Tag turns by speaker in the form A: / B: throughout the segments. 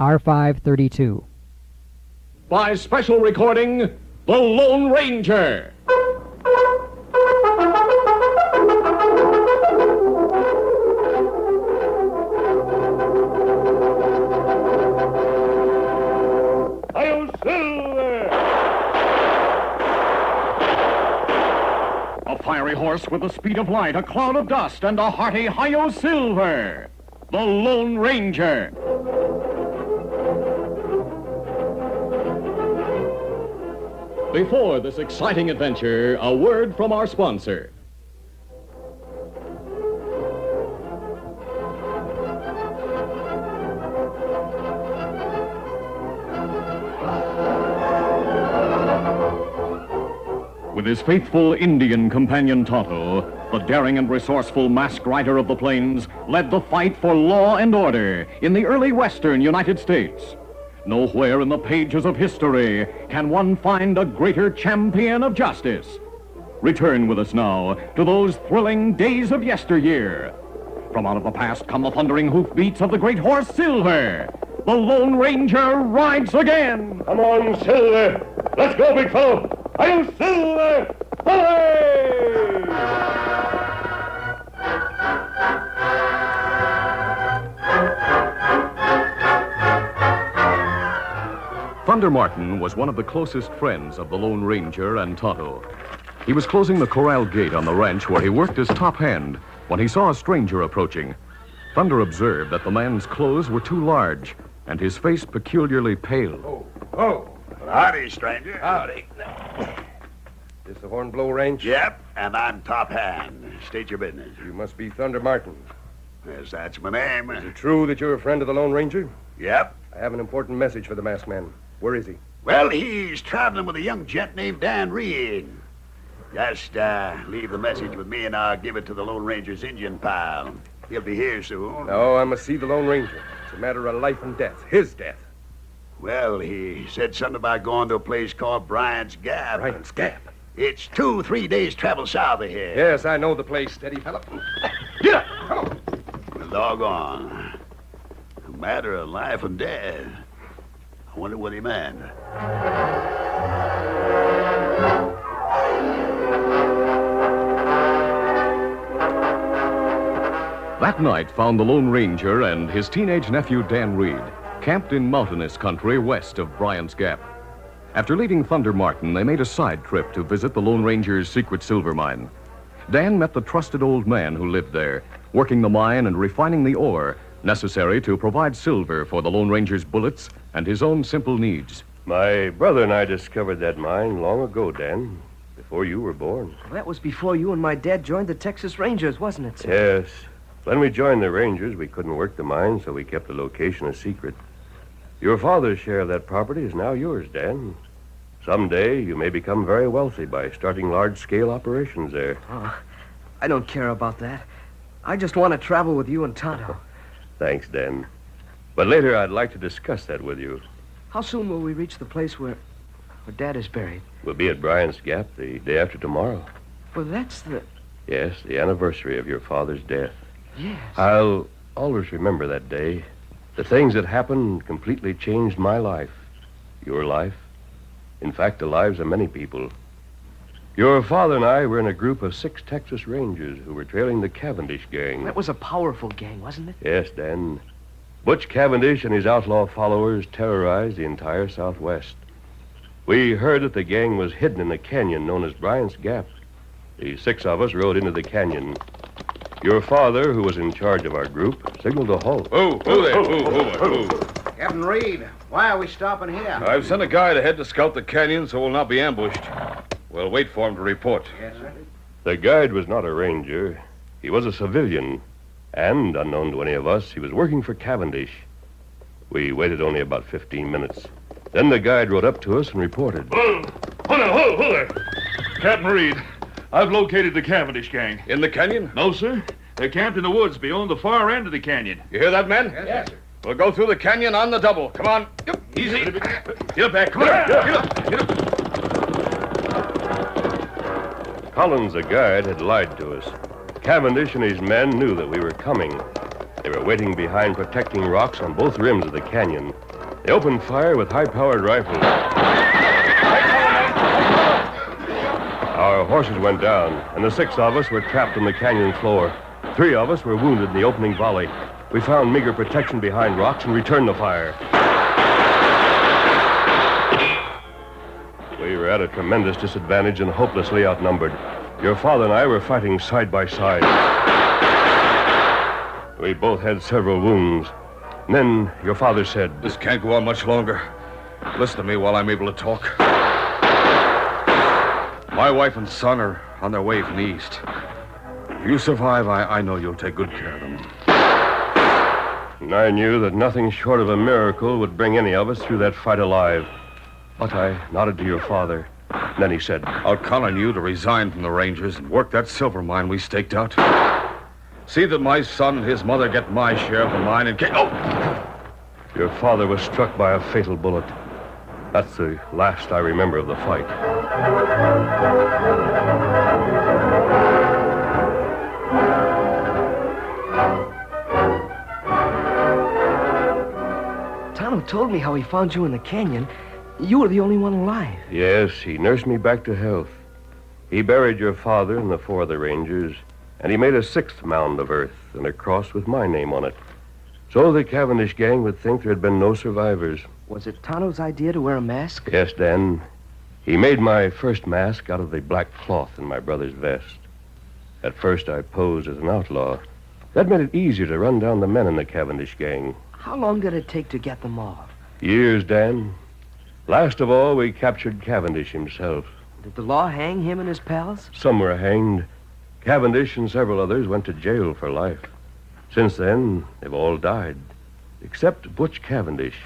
A: R532.
B: By special recording, The Lone Ranger. Hi-yo, Silver! A fiery horse with the speed of light, a cloud of dust, and a hearty Hi-yo, Silver! The Lone Ranger. Before this exciting adventure, a word from our sponsor. With his faithful Indian companion Tonto, the daring and resourceful masked rider of the plains led the fight for law and order in the early western United States. Nowhere in the pages of history can one find a greater champion of justice. Return with us now to those thrilling days of yesteryear. From out of the past come the thundering hoofbeats of the great horse Silver. The Lone Ranger rides again. Come on, Silver. Let's go, big fellow. I'll Silver! Hooray! Thunder Martin was one of the closest friends of the Lone Ranger and Tonto. He was closing the corral gate on the ranch where he worked as top hand when he saw a stranger approaching. Thunder observed that the man's clothes were too large and his face peculiarly pale.
C: Oh.
D: Howdy, stranger.
C: Howdy. This the Hornblow Ranch?
D: Yep, and I'm top hand. State your business.
C: You must be Thunder Martin.
D: Yes, that's my name.
C: Is it true that you're a friend of the Lone Ranger?
D: Yep.
C: I have an important message for the masked man. Where is he?
D: Well, he's traveling with a young gent named Dan Reed. Just leave the message with me, and I'll give it to the Lone Ranger's Indian pal. He'll be here soon.
C: No, I must see the Lone Ranger. It's a matter of life and death. His death.
D: Well, he said something about going to a place called Bryant's Gap.
C: Bryant's Gap?
D: It's 2-3 days travel south of here.
C: Yes, I know the place. Steady, fella. Get up! Come on.
D: Well, doggone. A matter of life and death. I wonder what he meant.
B: That night found the Lone Ranger and his teenage nephew Dan Reed camped in mountainous country west of Bryant's Gap. After leaving Thunder Martin, they made a side trip to visit the Lone Ranger's secret silver mine. Dan met the trusted old man who lived there, working the mine and refining the ore necessary to provide silver for the Lone Ranger's bullets and his own simple needs.
E: My brother and I discovered that mine long ago, Dan, before you were born.
F: Well, that was before you and my dad joined the Texas Rangers, wasn't it, sir?
E: Yes. When we joined the Rangers, we couldn't work the mine, so we kept the location a secret. Your father's share of that property is now yours, Dan. Someday, you may become very wealthy by starting large-scale operations there.
F: Oh, I don't care about that. I just want to travel with you and Tonto.
E: Thanks, Dan. But later, I'd like to discuss that with you.
F: How soon will we reach the place where Dad is buried?
E: We'll be at Bryant's Gap the day after tomorrow.
F: Well, that's the...
E: Yes, the anniversary of your father's death.
F: Yes.
E: I'll always remember that day. The things that happened completely changed my life. Your life. In fact, the lives of many people. Your father and I were in a group of 6 Texas Rangers who were trailing the Cavendish gang.
F: That was a powerful gang, wasn't it?
E: Yes, Dan. Butch Cavendish and his outlaw followers terrorized the entire Southwest. We heard that the gang was hidden in a canyon known as Bryant's Gap. The 6 of us rode into the canyon. Your father, who was in charge of our group, signaled a halt.
G: Who there?
H: Captain Reed, why are we stopping here?
G: I've sent a guide ahead to scout the canyon so we'll not be ambushed. We'll wait for him to report.
H: Yes, sir.
E: The guide was not a ranger. He was a civilian. And, unknown to any of us, he was working for Cavendish. We waited only about 15 minutes. Then the guide rode up to us and reported.
G: Hold there. Captain Reed, I've located the Cavendish gang. In the canyon? No, sir. They're camped in the woods beyond the far end of the canyon. You hear that, men?
H: Yes, sir.
G: We'll go through the canyon on the double. Come on. Easy. Get up back. Come on. Get up.
E: Collins, the guide, had lied to us. Cavendish and his men knew that we were coming. They were waiting behind protecting rocks on both rims of the canyon. They opened fire with high-powered rifles. Our horses went down, and the 6 of us were trapped on the canyon floor. 3 of us were wounded in the opening volley. We found meager protection behind rocks and returned the fire. We were at a tremendous disadvantage and hopelessly outnumbered. Your father and I were fighting side by side. We both had several wounds. And then your father said,
C: This can't go on much longer. Listen to me while I'm able to talk. My wife and son are on their way from the east. If you survive, I know you'll take good care of them.
E: And I knew that nothing short of a miracle would bring any of us through that fight alive. But I nodded to your father. And then he said,
C: I'll count on you to resign from the Rangers and work that silver mine we staked out. See that my son and his mother get my share of the mine and get... Oh!
E: Your father was struck by a fatal bullet. That's the last I remember of the fight.
F: Tonto told me how he found you in the canyon. You were the only one alive.
E: Yes, he nursed me back to health. He buried your father and the 4 other Rangers, and he made a 6th mound of earth and a cross with my name on it. So the Cavendish gang would think there had been no survivors.
F: Was it Tonto's idea to wear a mask?
E: Yes, Dan. He made my first mask out of the black cloth in my brother's vest. At first, I posed as an outlaw. That made it easier to run down the men in the Cavendish gang.
F: How long did it take to get them all?
E: Years, Dan. Last of all, we captured Cavendish himself.
F: Did the law hang him and his pals?
E: Some were hanged. Cavendish and several others went to jail for life. Since then, they've all died. Except Butch Cavendish.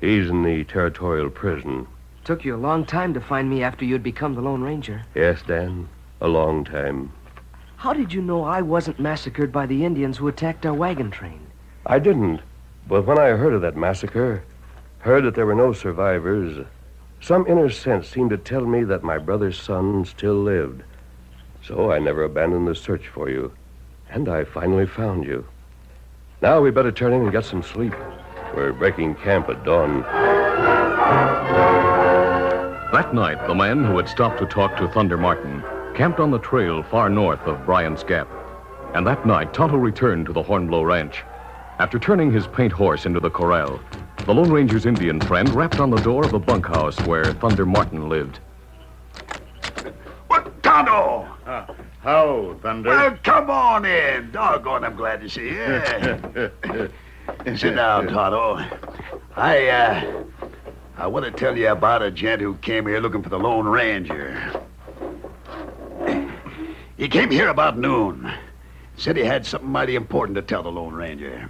E: He's in the territorial prison.
F: Took you a long time to find me after you'd become the Lone Ranger.
E: Yes, Dan. A long time.
F: How did you know I wasn't massacred by the Indians who attacked our wagon train?
E: I didn't. But when I heard of that massacre, heard that there were no survivors, some inner sense seemed to tell me that my brother's son still lived. So I never abandoned the search for you. And I finally found you. Now we better turn in and get some sleep. We're breaking camp at dawn.
B: That night, the men who had stopped to talk to Thunder Martin camped on the trail far north of Bryant's Gap. And that night, Tonto returned to the Hornblow Ranch. After turning his paint horse into the corral, the Lone Ranger's Indian friend rapped on the door of the bunkhouse where Thunder Martin lived.
D: What, Tonto?
A: How, Thunder?
D: Well, come on in. Doggone, I'm glad to see you. Sit down, Tonto. I want to tell you about a gent who came here looking for the Lone Ranger. He came here about noon. Said he had something mighty important to tell the Lone Ranger.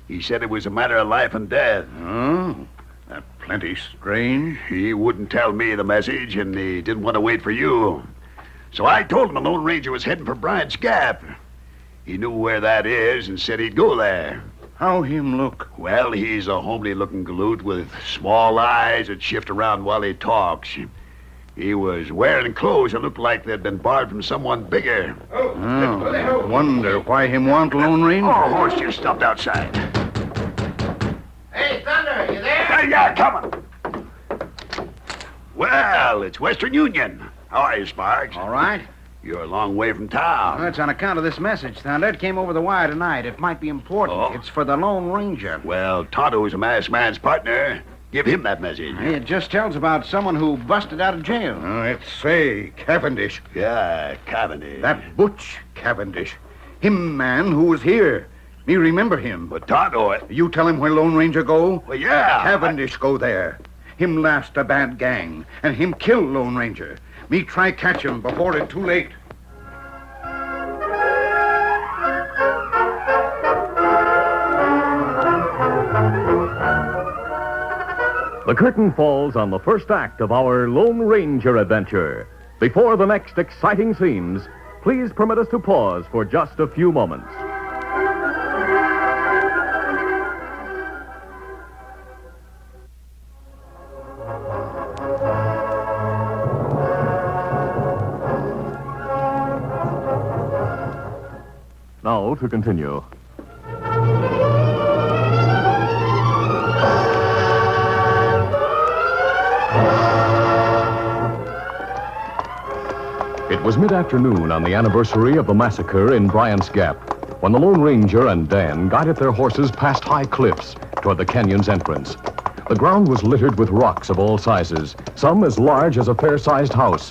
D: He said it was a matter of life and death.
A: Oh, that's plenty strange.
D: He wouldn't tell me the message, and he didn't want to wait for you. So I told him the Lone Ranger was heading for Bryant's Gap. He knew where that is and said he'd go there.
A: How him look?
D: Well, he's a homely-looking galoot with small eyes that shift around while he talks. He was wearing clothes that looked like they'd been borrowed from someone bigger.
A: Oh, wonder why him want Lone Ranger.
D: Oh, horse just stopped outside.
H: Hey, Thunder, you there?
D: Yeah, coming. Well, it's Western Union. How are you, Sparks?
H: All right.
D: You're a long way from town.
H: Well, it's on account of this message, Thunder. It came over the wire tonight. It might be important.
D: Oh.
H: It's for the Lone Ranger.
D: Well, Tonto's a masked man's partner. Give him that message.
H: Hey, it just tells about someone who busted out of jail.
A: It say Cavendish.
D: Yeah, Cavendish.
A: That Butch Cavendish. Him man who was here. Me remember him.
D: But Tonto,
A: You tell him where Lone Ranger go?
D: well, yeah.
A: Cavendish go there. Him last a bad gang, and him kill Lone Ranger. Me try catch him before it too late.
B: The curtain falls on the first act of our Lone Ranger adventure. Before the next exciting scenes, please permit us to pause for just a few moments. Now to continue. was mid-afternoon on the anniversary of the massacre in Bryant's Gap when the Lone Ranger and Dan guided their horses past high cliffs toward the canyon's entrance. The ground was littered with rocks of all sizes, some as large as a fair-sized house.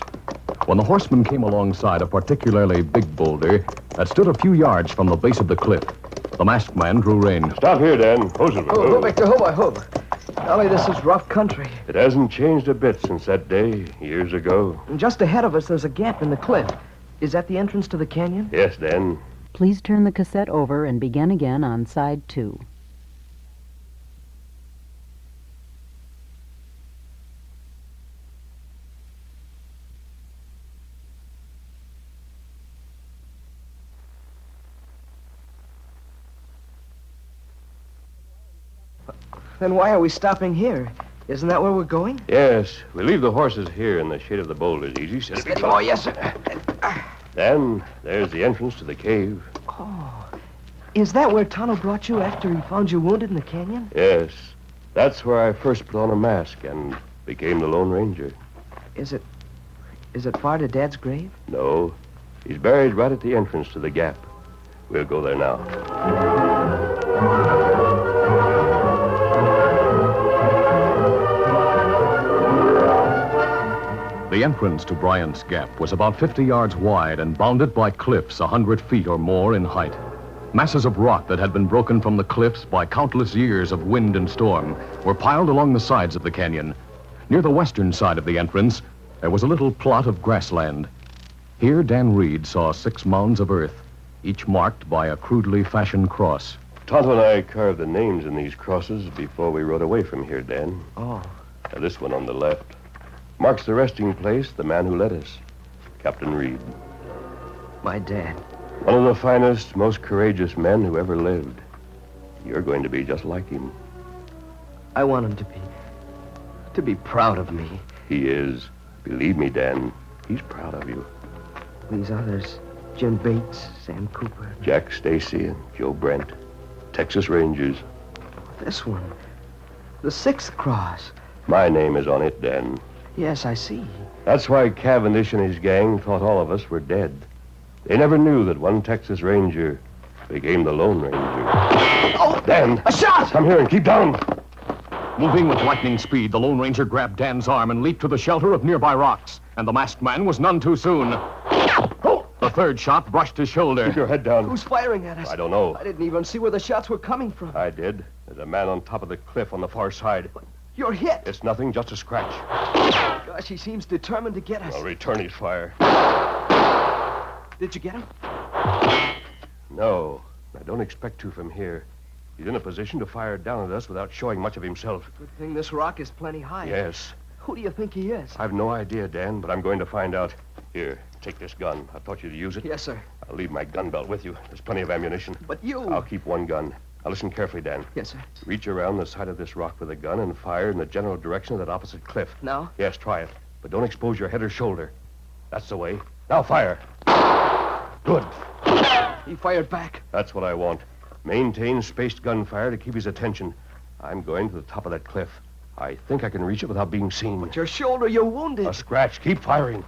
B: When the horsemen came alongside a particularly big boulder that stood a few yards from the base of the cliff, the masked man drew rein.
E: Stop here, Dan.
F: Oh, Victor, hold my hope. Golly, this is rough country.
E: It hasn't changed a bit since that day, years ago.
F: And just ahead of us, there's a gap in the cliff. Is that the entrance to the canyon?
E: Yes, Dan.
I: Please turn the cassette over and begin again on side 2.
F: Then why are we stopping here? Isn't that where we're going?
E: Yes, we leave the horses here in the shade of the boulders, Easy.
F: Steady, boy, yes, sir.
E: Dan, there's the entrance to the cave.
F: Oh, is that where Tonto brought you after he found you wounded in the canyon?
E: Yes, that's where I first put on a mask and became the Lone Ranger.
F: Is it far to Dad's grave?
E: No, he's buried right at the entrance to the gap. We'll go there now.
B: The entrance to Bryant's Gap was about 50 yards wide and bounded by cliffs 100 feet or more in height. Masses of rock that had been broken from the cliffs by countless years of wind and storm were piled along the sides of the canyon. Near the western side of the entrance, there was a little plot of grassland. Here, Dan Reed saw 6 mounds of earth, each marked by a crudely fashioned cross.
E: Tonto and I carved the names in these crosses before we rode away from here, Dan.
F: Oh.
E: Now, this one on the left marks the resting place of the man who led us, Captain Reed.
F: My dad.
E: One of the finest, most courageous men who ever lived. You're going to be just like him.
F: I want him to be proud of me.
E: He is. Believe me, Dan, he's proud of you.
F: These others, Jim Bates, Sam Cooper.
E: Jack Stacy and Joe Brent, Texas Rangers.
F: This one, the 6th cross.
E: My name is on it, Dan.
F: Yes, I see.
E: That's why Cavendish and his gang thought all of us were dead. They never knew that one Texas Ranger became the Lone Ranger.
F: Oh,
E: Dan!
F: A shot!
E: Come here and keep down.
B: Moving with lightning speed, the Lone Ranger grabbed Dan's arm and leaped to the shelter of nearby rocks. And the masked man was none too soon. The 3rd shot brushed his shoulder.
E: Keep your head down.
F: Who's firing at us?
E: I don't know.
F: I didn't even see where the shots were coming from.
E: I did. There's a man on top of the cliff on the far side.
F: You're hit.
E: It's nothing, just a scratch.
F: Gosh, he seems determined to get us.
E: I'll return his fire.
F: Did you get him?
E: No, I don't expect to from here. He's in a position to fire down at us without showing much of himself.
F: Good thing this rock is plenty high.
E: Yes.
F: Who do you think he is?
E: I've no idea, Dan, but I'm going to find out. Here, take this gun. I taught you to use it.
F: Yes, sir.
E: I'll leave my gun belt with you. There's plenty of ammunition.
F: But you...
E: I'll keep one gun. Now listen carefully, Dan.
F: Yes, sir.
E: Reach around the side of this rock with a gun and fire in the general direction of that opposite cliff.
F: Now?
E: Yes, try it. But don't expose your head or shoulder. That's the way. Now fire. Good.
F: He fired back.
E: That's what I want. Maintain spaced gunfire to keep his attention. I'm going to the top of that cliff. I think I can reach it without being seen.
F: But your shoulder, you're wounded.
E: A scratch. Keep firing.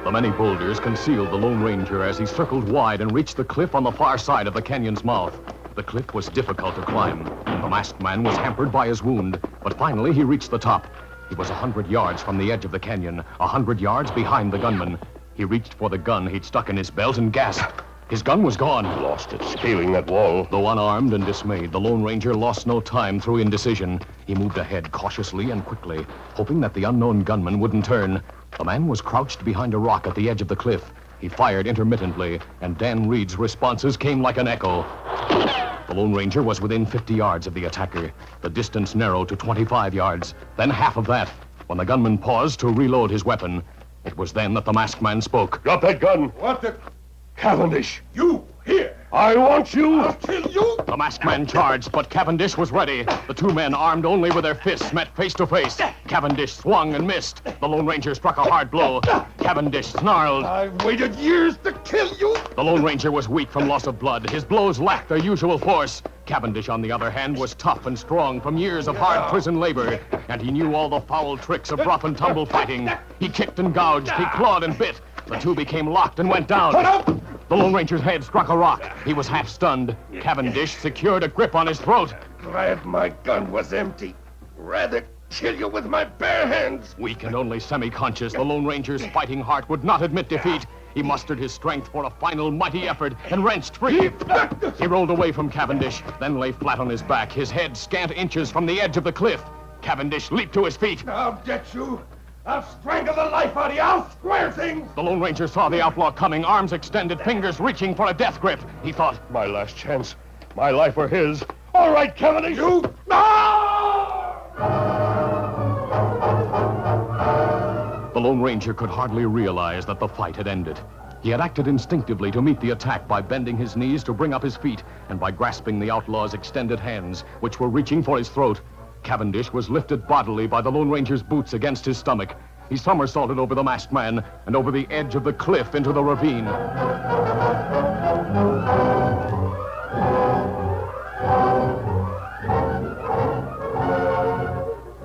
B: The many boulders concealed the Lone Ranger as he circled wide and reached the cliff on the far side of the canyon's mouth. The cliff was difficult to climb, and the masked man was hampered by his wound. But finally, he reached the top. He was 100 yards from the edge of the canyon, 100 yards behind the gunman. He reached for the gun he'd stuck in his belt and gasped. His gun was gone.
E: Lost it, scaling that wall.
B: Though unarmed and dismayed, the Lone Ranger lost no time through indecision. He moved ahead cautiously and quickly, hoping that the unknown gunman wouldn't turn. The man was crouched behind a rock at the edge of the cliff. He fired intermittently, and Dan Reed's responses came like an echo. The Lone Ranger was within 50 yards of the attacker. The distance narrowed to 25 yards, then half of that. When the gunman paused to reload his weapon, it was then that the masked man spoke.
E: Drop that gun.
D: What the...
E: Cavendish.
D: You, here.
E: I want you.
D: I'll kill you.
B: The masked man charged, but Cavendish was ready. The 2 men, armed only with their fists, met face to face. Cavendish swung and missed. The Lone Ranger struck a hard blow. Cavendish snarled.
D: I've waited years to kill you.
B: The Lone Ranger was weak from loss of blood. His blows lacked their usual force. Cavendish, on the other hand, was tough and strong from years of hard prison labor, and he knew all the foul tricks of rough and tumble fighting. He kicked and gouged, he clawed and bit. The two became locked and went down. The Lone Ranger's head struck a rock. He was half stunned. Cavendish secured a grip on his throat.
E: Glad my gun was empty. Rather kill you with my bare hands.
B: Weak and only semi-conscious, the Lone Ranger's fighting heart would not admit defeat. He mustered his strength for a final mighty effort and wrenched free. He rolled away from Cavendish, then lay flat on his back, his head scant inches from the edge of the cliff. Cavendish leaped to his feet.
E: I'll get you. I'll strangle the life out of you. I'll square things.
B: The Lone Ranger saw the outlaw coming, arms extended, fingers reaching for a death grip. He thought,
E: My last chance. My life or his. All right, Cavendish. You.
B: The Lone Ranger could hardly realize that the fight had ended. He had acted instinctively to meet the attack by bending his knees to bring up his feet and by grasping the outlaw's extended hands, which were reaching for his throat. Cavendish was lifted bodily by the Lone Ranger's boots against his stomach. He somersaulted over the masked man and over the edge of the cliff into the ravine.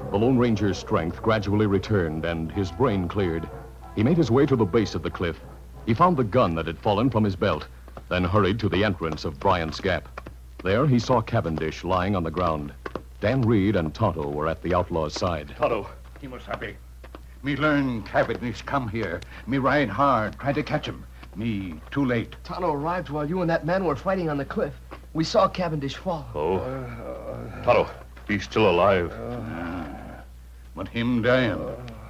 B: The Lone Ranger's strength gradually returned and his brain cleared. He made his way to the base of the cliff. He found the gun that had fallen from his belt, then hurried to the entrance of Bryant's Gap. There he saw Cavendish lying on the ground. Dan Reed and Tonto were at the outlaw's side.
E: Tonto.
A: He must happy. Me learn Cavendish come here. Me ride hard, try to catch him. Me too late.
F: Tonto arrived while you and that man were fighting on the cliff. We saw Cavendish fall.
E: Oh. Tonto, he's still alive.
A: But him dying.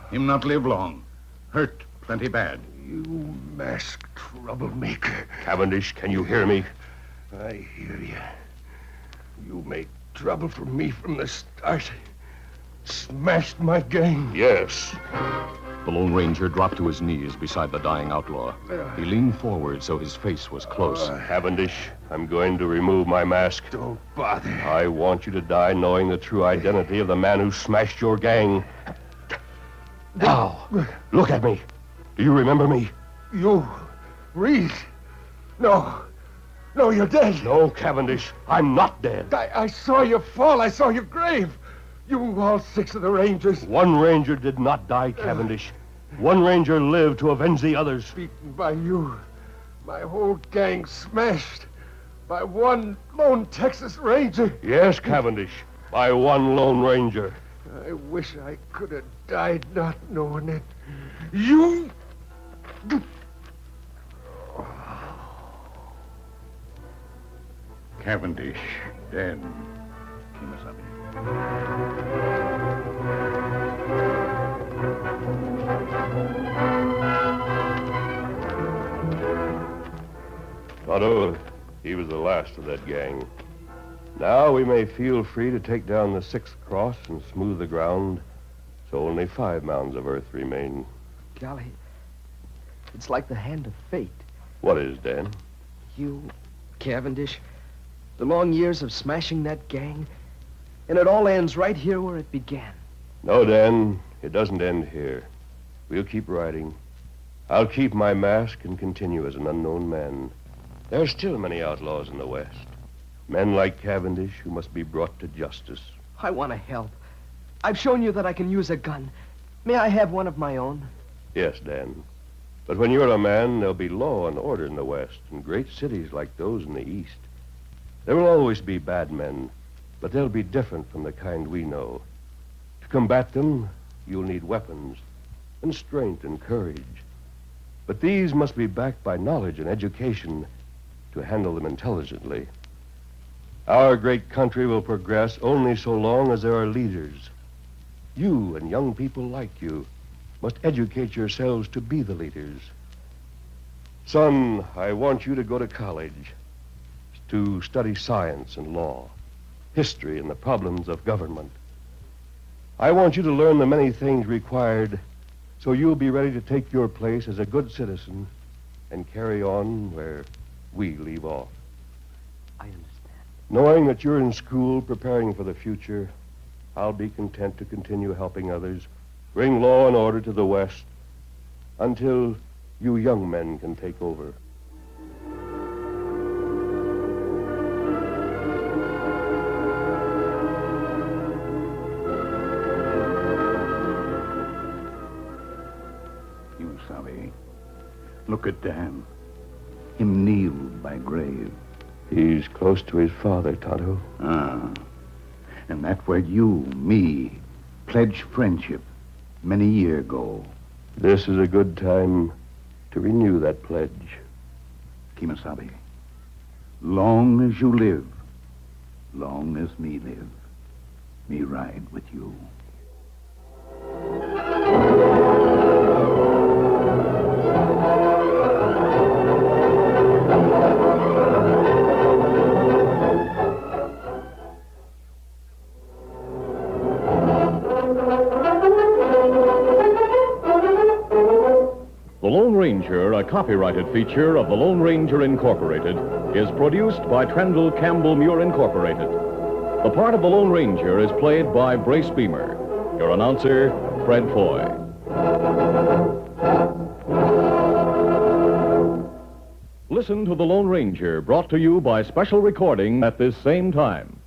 A: Him not live long. Hurt plenty bad.
E: You masked troublemaker. Cavendish, can you hear me? I hear you. You made trouble for me from the start. Smashed my gang. Yes.
B: The Lone Ranger dropped to his knees beside the dying outlaw. He leaned forward so his face was close.
E: Cavendish, I'm going to remove my mask.
D: Don't bother.
E: I want you to die knowing the true identity of the man who smashed your gang. Now, look at me. Do you remember me?
D: You, Reed. No, you're dead.
E: No, Cavendish, I'm not dead.
D: I saw you fall. I saw your grave. You, all 6 of the Rangers.
E: One Ranger did not die, Cavendish. One Ranger lived to avenge the others.
D: Beaten by you. My whole gang smashed. By one lone Texas Ranger.
E: Yes, Cavendish, by one Lone Ranger.
D: I wish I could have died not knowing it. You...
A: Cavendish dead. Kimasabi.
E: Tonto, he was the last of that gang. Now we may feel free to take down the 6th cross and smooth the ground, so only 5 mounds of earth remain.
F: Golly, it's like the hand of fate.
E: What is, Dan?
F: You, Cavendish, the long years of smashing that gang, and it all ends right here where it began.
E: No, Dan, it doesn't end here. We'll keep riding. I'll keep my mask and continue as an unknown man. There are still many outlaws in the West. Men like Cavendish who must be brought to justice.
F: I want to help. I've shown you that I can use a gun. May I have one of my own?
E: Yes, Dan. But when you're a man, there'll be law and order in the West and great cities like those in the East. There will always be bad men, but they'll be different from the kind we know. To combat them, you'll need weapons and strength and courage. But these must be backed by knowledge and education to handle them intelligently. Our great country will progress only so long as there are leaders. You and young people like you must educate yourselves to be the leaders. Son, I want you to go to college to study science and law, history and the problems of government. I want you to learn the many things required so you'll be ready to take your place as a good citizen and carry on where we leave off.
F: I understand.
E: Knowing that you're in school preparing for the future, I'll be content to continue helping others bring law and order to the West until you young men can take over.
A: Look at Dan. Him kneeled by grave.
E: He's close to his father, Tonto.
A: And that where you, me, pledged friendship many year ago.
E: This is a good time to renew that pledge.
A: Kimasabi, long as you live, long as me live, me ride with you.
B: The Lone Ranger, a copyrighted feature of the Lone Ranger Incorporated, is produced by Trendle Campbell Muir Incorporated. The part of the Lone Ranger is played by Brace Beamer. Your announcer, Fred Foy. Listen to The Lone Ranger, brought to you by special recording at this same time.